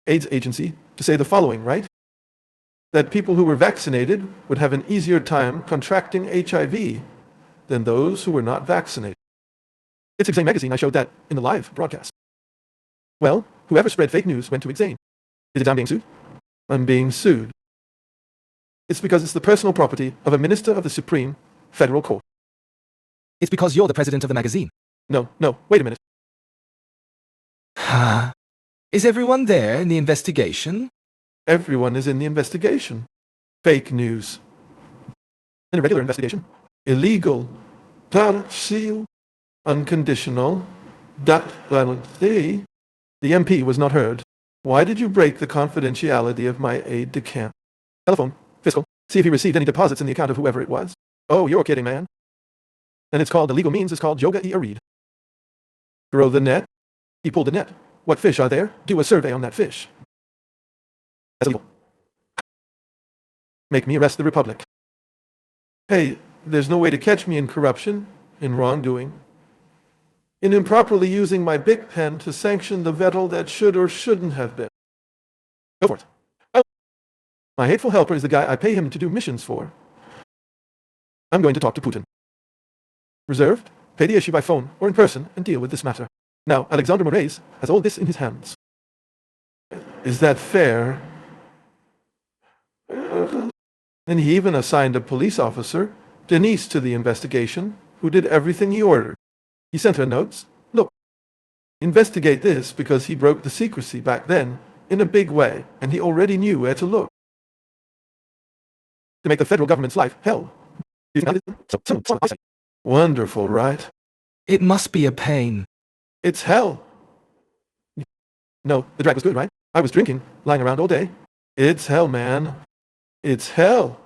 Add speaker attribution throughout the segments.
Speaker 1: AIDS agency to say the following, right? That people who were vaccinated would have an easier time contracting HIV than those who were not vaccinated. It's Exane magazine. I showed that in the live broadcast. Well, whoever spread fake news went to Exane. Is it I'm being sued? I'm being sued. It's because it's the personal property of a minister of the Supreme Federal Court.
Speaker 2: It's because you're the president of the magazine.
Speaker 1: No, wait a minute.
Speaker 2: Is everyone there in the investigation?
Speaker 1: Everyone is in the investigation. Fake news. An irregular investigation. Illegal. Partial. Unconditional. The MP was not heard. Why did you break the confidentiality of my aide-de-camp? Telephone. Fiscal. See if he received any deposits in the account of whoever it was. Oh, you're kidding, man. And it's called, the legal means is called yoga-e-a-reed. Throw the net. He pulled the net. What fish are there? Do a survey on that fish. That's illegal. Make me arrest the Republic. Hey, there's no way to catch me in corruption, in wrongdoing, in improperly using my big pen to sanction the vettel that should or shouldn't have been. Go for it. My hateful helper is the guy I pay him to do missions for. I'm going to talk to Putin. Reserved, pay the issue by phone or in person and deal with this matter. Now, Alexander Moraes has all this in his hands. Is that fair? And he even assigned a police officer, Denise, to the investigation, who did everything he ordered. He sent her notes. Look, investigate this because he broke the secrecy back then in a big way, and he already knew where to look. To make the federal government's life hell. Wonderful, right?
Speaker 2: It must be a pain.
Speaker 1: It's hell. No, the drag was good, right? I was drinking, lying around all day. It's hell, man. It's hell.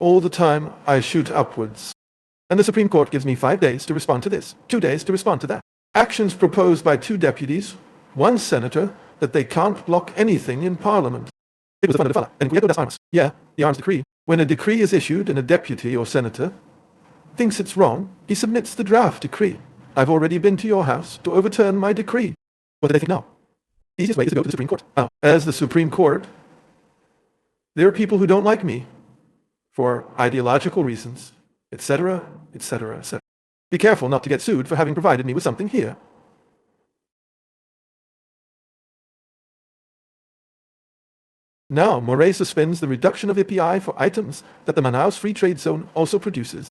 Speaker 1: All the time, I shoot upwards. And the Supreme Court gives me 5 days to respond to this, 2 days to respond to that. Actions proposed by 2 deputies, 1 senator, that they can't block anything in Parliament. It was a fun fella, and Guido das Armas. Yeah, the arms decree. When a decree is issued and a deputy or senator thinks it's wrong, he submits the draft decree. I've already been to your house to overturn my decree. What do they think now? The easiest way is to go to the Supreme Court. Now, as the Supreme Court, there are people who don't like me for ideological reasons, etc., etc., etc. Be careful not to get sued for having provided me with something here. Now, Moraes suspends the reduction of API for items that the Manaus Free Trade Zone also produces.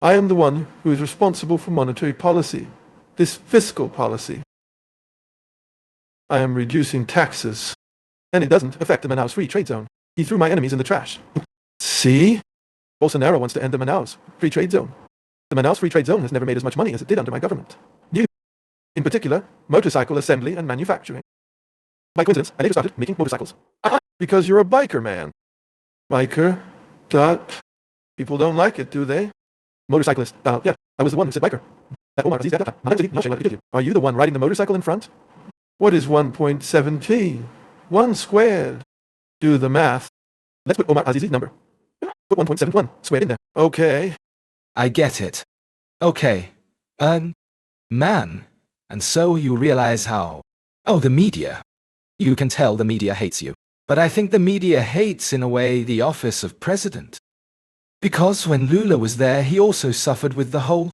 Speaker 1: I am the one who is responsible for monetary policy, this fiscal policy. I am reducing taxes, and it doesn't affect the Manaus Free Trade Zone. He threw my enemies in the trash. See? Bolsonaro wants to end the Manaus Free Trade Zone. The Manaus Free Trade Zone has never made as much money as it did under my government. In particular, motorcycle assembly and manufacturing. By coincidence, I later started making motorcycles. Because you're a biker, man. Biker? People don't like it, do they? Motorcyclist. Yeah, I was the one who said biker. Omar Aziz that time. No shame. Are you the one riding the motorcycle in front? What is 1.7t? 1 squared. Do the math. Let's put Omar Aziz's number. Put 1.71 squared in there. Okay.
Speaker 2: I get it. Okay. Man. And so you realize how... Oh, the media. You can tell the media hates you. But I think the media hates, in a way, the office of president. Because when Lula was there, he also suffered with the whole...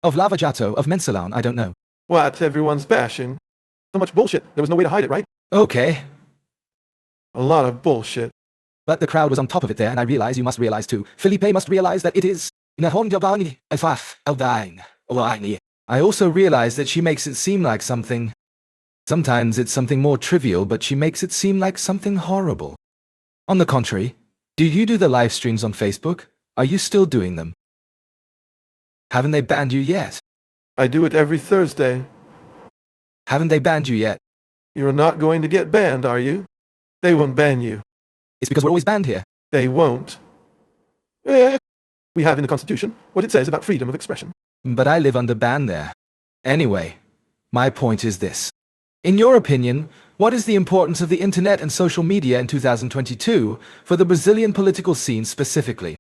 Speaker 2: of Lava Jato, of Mensalan, I don't know.
Speaker 1: What? Everyone's bashing. So much bullshit. There was no way to hide it, right?
Speaker 2: Okay.
Speaker 1: A lot of bullshit.
Speaker 2: But the crowd was on top of it there, and I realize you must realize too. Felipe must realize that it is... I also realize that she makes it seem like something... Sometimes it's something more trivial, but she makes it seem like something horrible. On the contrary, do you do the live streams on Facebook? Are you still doing them? Haven't they banned you yet?
Speaker 1: I do it every Thursday.
Speaker 2: Haven't they banned you yet?
Speaker 1: You're not going to get banned, are you? They won't ban you.
Speaker 2: It's because we're always banned here.
Speaker 1: They won't. We have in the Constitution what it says about freedom of expression.
Speaker 2: But I live under ban there. Anyway, my point is this. In your opinion, what is the importance of the internet and social media in 2022 for the Brazilian political scene specifically?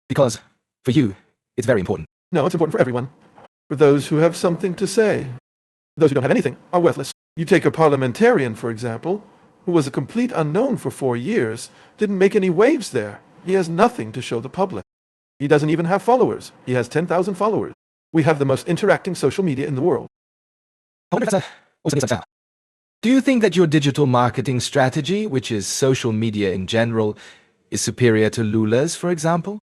Speaker 2: Because, for you, it's very important.
Speaker 1: No, it's important for everyone. For those who have something to say. Those who don't have anything are worthless. You take a parliamentarian, for example, who was a complete unknown for 4 years, didn't make any waves there. He has nothing to show the public. He doesn't even have followers. He has 10,000 followers. We have the most interacting social media in the world.
Speaker 2: Do you think that your digital marketing strategy, which is social media in general, is superior to Lula's, for example?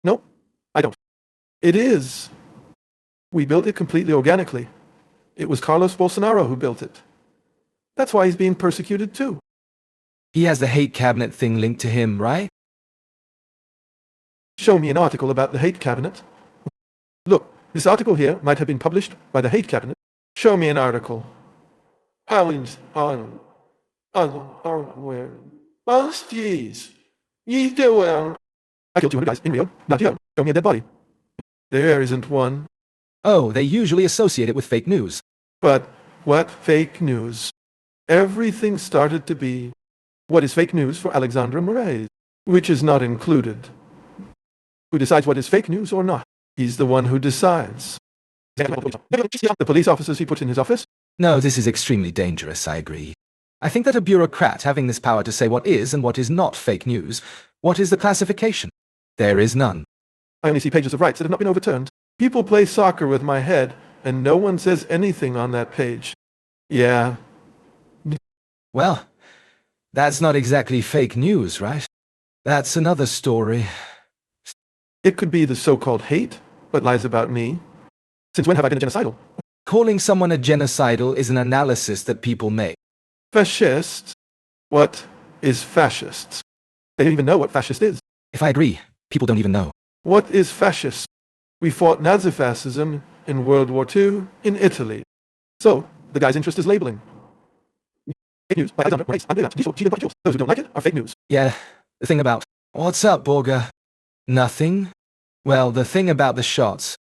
Speaker 1: No, I don't. It is. We built it completely organically. It was Carlos Bolsonaro who built it. That's why he's being persecuted too.
Speaker 2: He has the hate cabinet thing linked to him, right?
Speaker 1: Show me an article about the hate cabinet. Look, this article here might have been published by the hate cabinet. Show me an article. Jeez. Ye doing? I killed 200 guys in Rio, not here. Show me a dead body. There isn't one.
Speaker 2: Oh, they usually associate it with fake news.
Speaker 1: But what fake news? Everything started to be what is fake news for Alexandra Moraes, which is not included. Who decides what is fake news or not? He's the one who decides. The police officers he put in his office?
Speaker 2: No, this is extremely dangerous, I agree. I think that a bureaucrat having this power to say what is and what is not fake news, what is the classification? There is none.
Speaker 1: I only see pages of rights that have not been overturned. People play soccer with my head, and no one says anything on that page. Yeah.
Speaker 2: Well, that's not exactly fake news, right? That's another story.
Speaker 1: It could be the so-called hate, but lies about me. Since when have I been a genocidal?
Speaker 2: Calling someone a genocidal is an analysis that people make.
Speaker 1: Fascists? What is fascists? They don't even know what fascist is.
Speaker 2: If I agree, people don't even know.
Speaker 1: What is fascist? We fought Nazi-fascism in World War II in Italy. So, the guy's interest is labeling. Fake news by Alexander Moraes. Those who don't like it are fake news.
Speaker 2: Yeah, the thing about... What's up, Borga? Nothing? Well, the thing about the shots.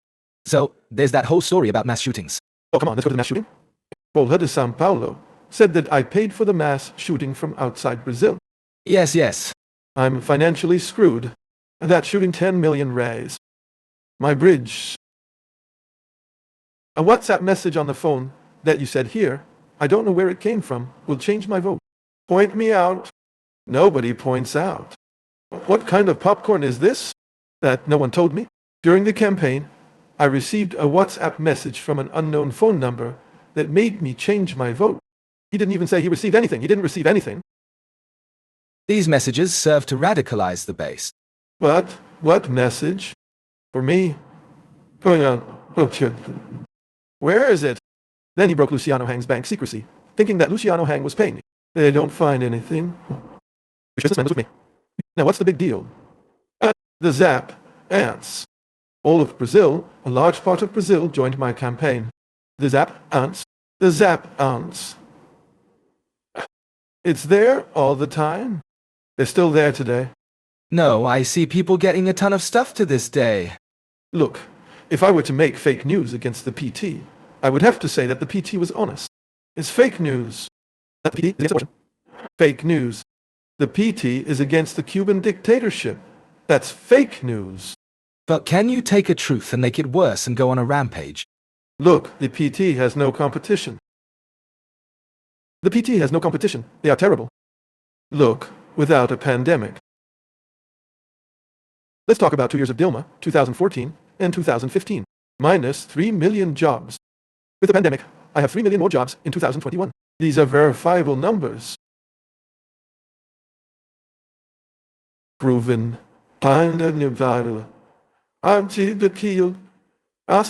Speaker 2: So, there's that whole story about mass shootings.
Speaker 1: Oh, come on, let's go to the mass shooting. Bolha de São Paulo said that I paid for the mass shooting from outside Brazil.
Speaker 2: Yes, yes.
Speaker 1: I'm financially screwed. That shooting 10 million reais. My bridge. A WhatsApp message on the phone that you said here, I don't know where it came from, will change my vote. Point me out. Nobody points out. What kind of popcorn is this? That no one told me. During the campaign, I received a WhatsApp message from an unknown phone number that made me change my vote. He didn't even say he received anything. He didn't receive anything.
Speaker 2: These messages serve to radicalize the base.
Speaker 1: But what message? For me? Where is it? Then he broke Luciano Hang's bank secrecy, thinking that Luciano Hang was paying me. They don't find anything. This man was with me. Now what's the big deal? The Zap ants. All of Brazil, a large part of Brazil, joined my campaign. The Zap ants. The Zap ants. It's there all the time. They're still there today.
Speaker 2: No, I see people getting a ton of stuff to this day.
Speaker 1: Look, if I were to make fake news against the PT, I would have to say that the PT was honest. It's fake news. That the PT is against abortion. Fake news. The PT is against the Cuban dictatorship. That's fake news.
Speaker 2: But can you take a truth and make it worse and go on a rampage?
Speaker 1: Look, the PT has no competition. The PT has no competition. They are terrible. Look, without a pandemic. Let's talk about 2 years of Dilma, 2014 and 2015. Minus 3 million jobs. With the pandemic, I have 3 million more jobs in 2021. These are verifiable numbers. Proven. I'm the kill. I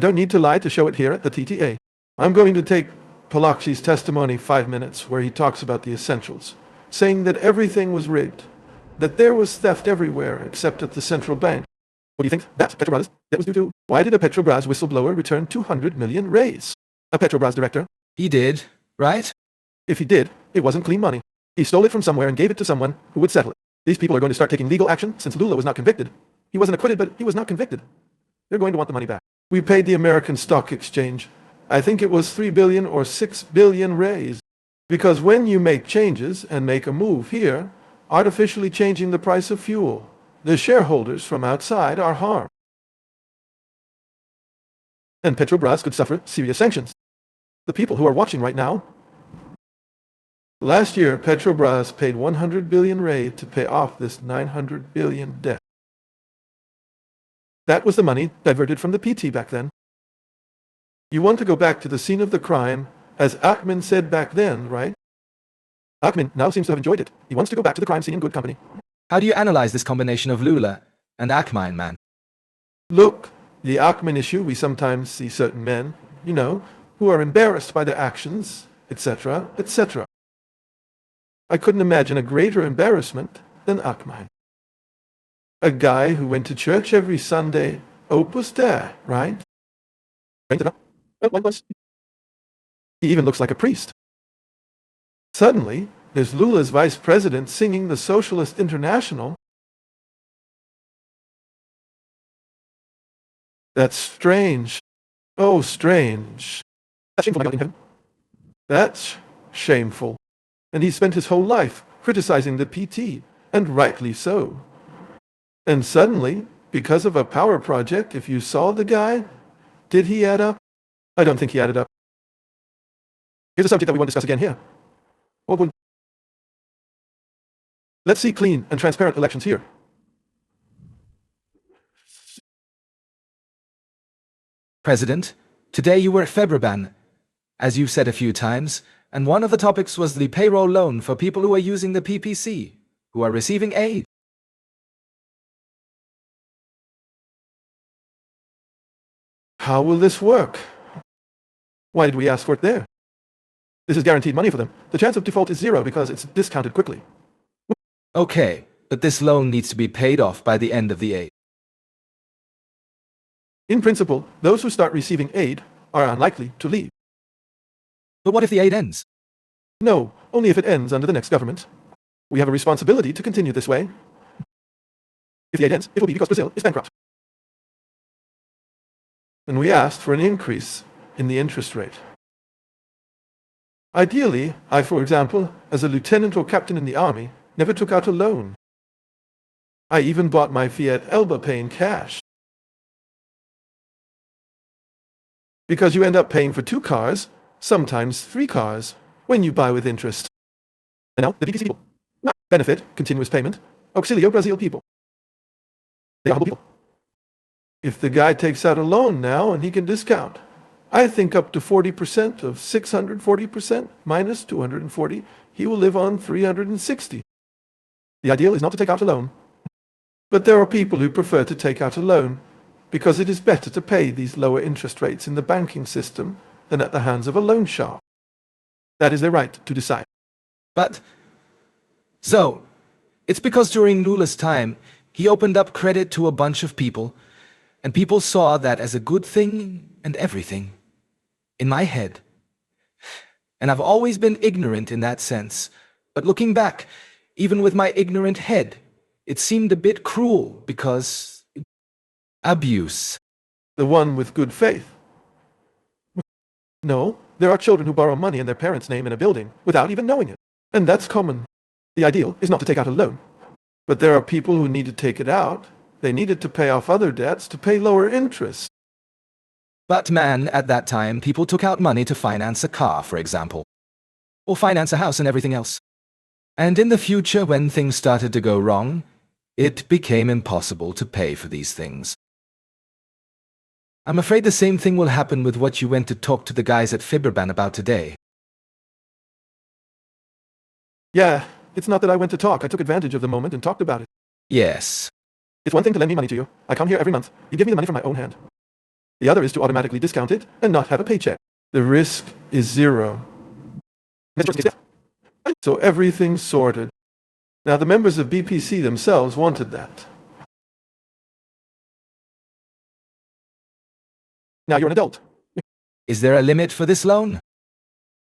Speaker 1: don't need to lie to show it here at the TTA. I'm going to take Palakshi's testimony 5 minutes where he talks about the essentials, saying that everything was rigged, that there was theft everywhere except at the central bank. What do you think that Petrobras that was due to? Why did a Petrobras whistleblower return 200 million raise? A Petrobras director?
Speaker 2: He did, right?
Speaker 1: If he did, it wasn't clean money. He stole it from somewhere and gave it to someone who would settle it. These people are going to start taking legal action since Lula was not convicted. He wasn't acquitted, but he was not convicted. They're going to want the money back. We paid the American Stock Exchange. I think it was 3 billion or 6 billion raised. Because when you make changes and make a move here, artificially changing the price of fuel, the shareholders from outside are harmed. And Petrobras could suffer serious sanctions. The people who are watching right now. Last year, Petrobras paid 100 billion rate to pay off this 900 billion debt. That was the money diverted from the PT back then. You want to go back to the scene of the crime, as Ahmed said back then, right? Ahmed now seems to have enjoyed it. He wants to go back to the crime scene in good company.
Speaker 2: How do you analyze this combination of Lula and Ahmed, man?
Speaker 1: Look, the Ahmed issue, we sometimes see certain men, who are embarrassed by their actions, etc., etc. I couldn't imagine a greater embarrassment than Ahmed. A guy who went to church every Sunday, Opus Dei, right? He even looks like a priest. Suddenly, there's Lula's vice president singing the Socialist International. That's strange. Oh, strange. That's shameful, my God in heaven. That's shameful. And he spent his whole life criticizing the PT, and rightly so. And suddenly, because of a power project, if you saw the guy, did he add up? I don't think he added up. Here's a subject that we won't discuss again here. Let's see clean and transparent elections here.
Speaker 2: President, today you were at Febreban, as you've said a few times, and one of the topics was the payroll loan for people who are using the PPC, who are receiving aid.
Speaker 1: How will this work? Why did we ask for it there? This is guaranteed money for them. The chance of default is zero because it's discounted quickly.
Speaker 2: Okay, but this loan needs to be paid off by the end of the aid.
Speaker 1: In principle, those who start receiving aid are unlikely to leave.
Speaker 2: But what if the aid ends?
Speaker 1: No, only if it ends under the next government. We have a responsibility to continue this way. If the aid ends, it will be because Brazil is bankrupt. And we asked for an increase in the interest rate. Ideally, I, for example, as a lieutenant or captain in the army, never took out a loan. I even bought my Fiat Elba paying cash. Because you end up paying for 2 cars, sometimes 3 cars, when you buy with interest. And now, the BPC people. Benefit, continuous payment, Auxilio Brasil people. They are humble people. If the guy takes out a loan now and he can discount, I think up to 40% of 640% minus 240, he will live on 360. The ideal is not to take out a loan. But there are people who prefer to take out a loan because it is better to pay these lower interest rates in the banking system than at the hands of a loan shark. That is their right to decide.
Speaker 2: But, so, it's because during Lula's time, he opened up credit to a bunch of people, and people saw that as a good thing and everything. In my head. And I've always been ignorant in that sense, but looking back, even with my ignorant head, it seemed a bit cruel because... abuse.
Speaker 1: The one with good faith. No, there are children who borrow money in their parents' name in a building without even knowing it. And that's common. The ideal is not to take out a loan. But there are people who need to take it out. They needed to pay off other debts to pay lower interest.
Speaker 2: But man, at that time, people took out money to finance a car, for example. Or finance a house and everything else. And in the future, when things started to go wrong, it became impossible to pay for these things. I'm afraid the same thing will happen with what you went to talk to the guys at Fibberban about today.
Speaker 1: Yeah, it's not that I went to talk. I took advantage of the moment and talked about it.
Speaker 2: Yes.
Speaker 1: It's one thing to lend me money to you. I come here every month. You give me the money from my own hand. The other is to automatically discount it and not have a paycheck. The risk is zero. So everything's sorted. Now the members of BPC themselves wanted that. Now you're an adult.
Speaker 2: Is there a limit for this loan?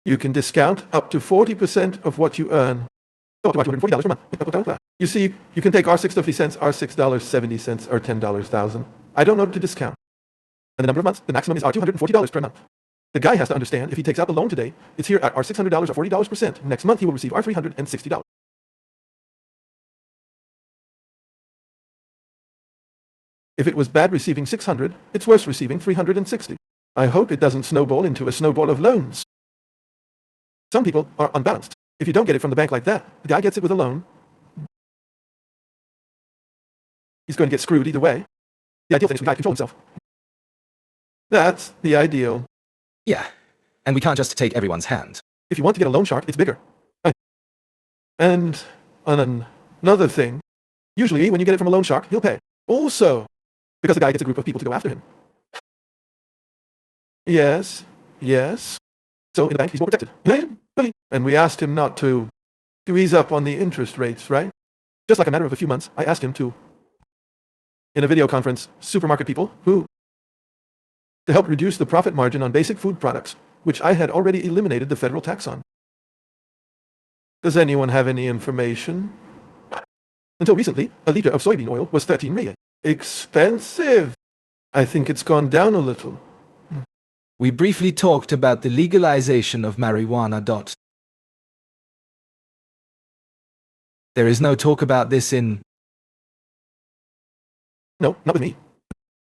Speaker 1: You can discount up to 40% of what you earn. Up to $240 per month. You see, you can take our $6.50 cents, our $6.70, or $10,000. I don't know to discount. And the number of months, the maximum is our $240 per month. The guy has to understand if he takes out the loan today, it's here at our $600 or $40%. Next month he will receive our $360. If it was bad receiving 600, it's worse receiving 360. I hope it doesn't snowball into a snowball of loans. Some people are unbalanced. If you don't get it from the bank like that, the guy gets it with a loan. He's going to get screwed either way. The ideal thing is for the guy to control himself. That's the ideal.
Speaker 2: Yeah, and we can't just take everyone's hand.
Speaker 1: If you want to get a loan shark, it's bigger. And on another thing, usually when you get it from a loan shark, he'll pay. Also, because the guy gets a group of people to go after him. Yes. So in the bank, he's more protected. And we asked him not to ease up on the interest rates, right? Just like a matter of a few months, I asked him to, in a video conference, supermarket people to help reduce the profit margin on basic food products, which I had already eliminated the federal tax on. Does anyone have any information? Until recently, a liter of soybean oil was 13 riyal. Expensive. I think it's gone down a little.
Speaker 2: We briefly talked about the legalization of marijuana. There is no talk about this in...
Speaker 1: No, not with me.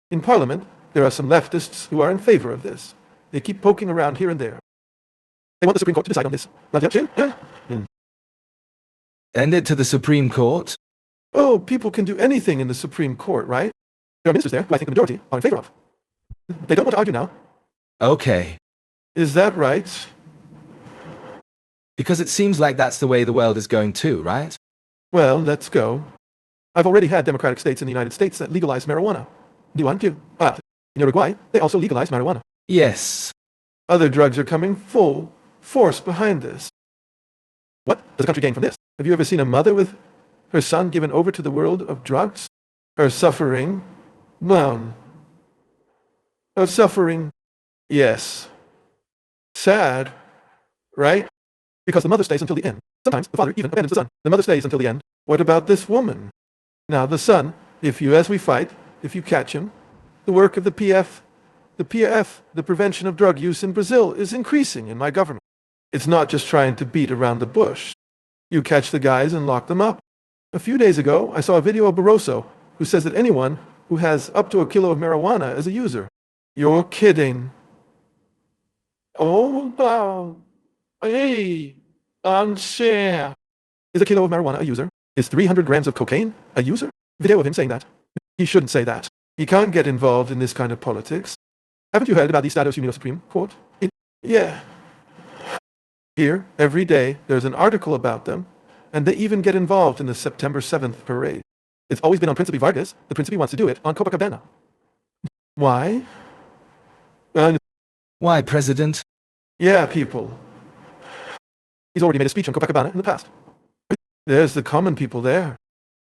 Speaker 1: In Parliament, there are some leftists who are in favor of this. They keep poking around here and there. They want the Supreme Court to decide on this.
Speaker 2: End it to the Supreme Court?
Speaker 1: Oh, people can do anything in the Supreme Court, right? There are ministers there who I think the majority are in favor of. They don't want to argue now.
Speaker 2: Okay.
Speaker 1: Is that right?
Speaker 2: Because it seems like that's the way the world is going too, right?
Speaker 1: Well, let's go. I've already had democratic states in the United States that legalize marijuana. Do you want to? In Uruguay, they also legalize marijuana.
Speaker 2: Yes.
Speaker 1: Other drugs are coming full force behind this. What does the country gain from this? Have you ever seen a mother with her son given over to the world of drugs? Her suffering? Her suffering? Yes. Sad, right? Because the mother stays until the end. Sometimes the father even abandons the son. The mother stays until the end. What about this woman? Now the son, if you catch him, the work of the PF, the prevention of drug use in Brazil, is increasing in my government. It's not just trying to beat around the bush. You catch the guys and lock them up. A few days ago, I saw a video of Barroso, who says that anyone who has up to a kilo of marijuana is a user. You're kidding. Oh, wow. Hey, unfair. Is a kilo of marijuana a user? Is 300 grams of cocaine a user? Video of him saying that. He shouldn't say that. He can't get involved in this kind of politics. Haven't you heard about the Estados Unidos Supreme Court? Yeah. Here, every day, there's an article about them, and they even get involved in the September 7th parade. It's always been on Principe Vargas. The Principe wants to do it on Copacabana. Why?
Speaker 2: Why, President?
Speaker 1: Yeah, people. He's already made a speech on Copacabana in the past. There's the common people there.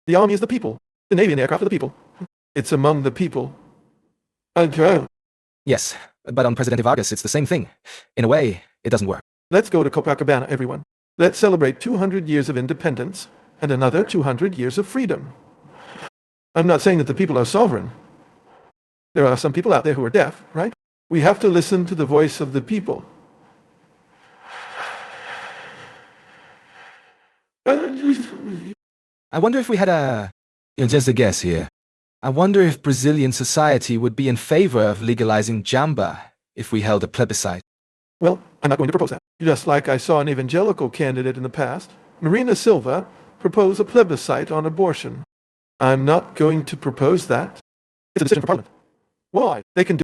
Speaker 1: The army is the people. The navy and aircraft are the people. It's among the people.
Speaker 2: Yes, but on President Vargas it's the same thing. In a way, it doesn't work.
Speaker 1: Let's go to Copacabana, everyone. Let's celebrate 200 years of independence and another 200 years of freedom. I'm not saying that the people are sovereign. There are some people out there who are deaf, right? We have to listen to the voice of the people.
Speaker 2: I wonder if we had just a guess here. I wonder if Brazilian society would be in favor of legalizing jamba if we held a plebiscite.
Speaker 1: Well, I'm not going to propose that. Just like I saw an evangelical candidate in the past, Marina Silva, propose a plebiscite on abortion. I'm not going to propose that. It's a decision for Parliament. Why? They can do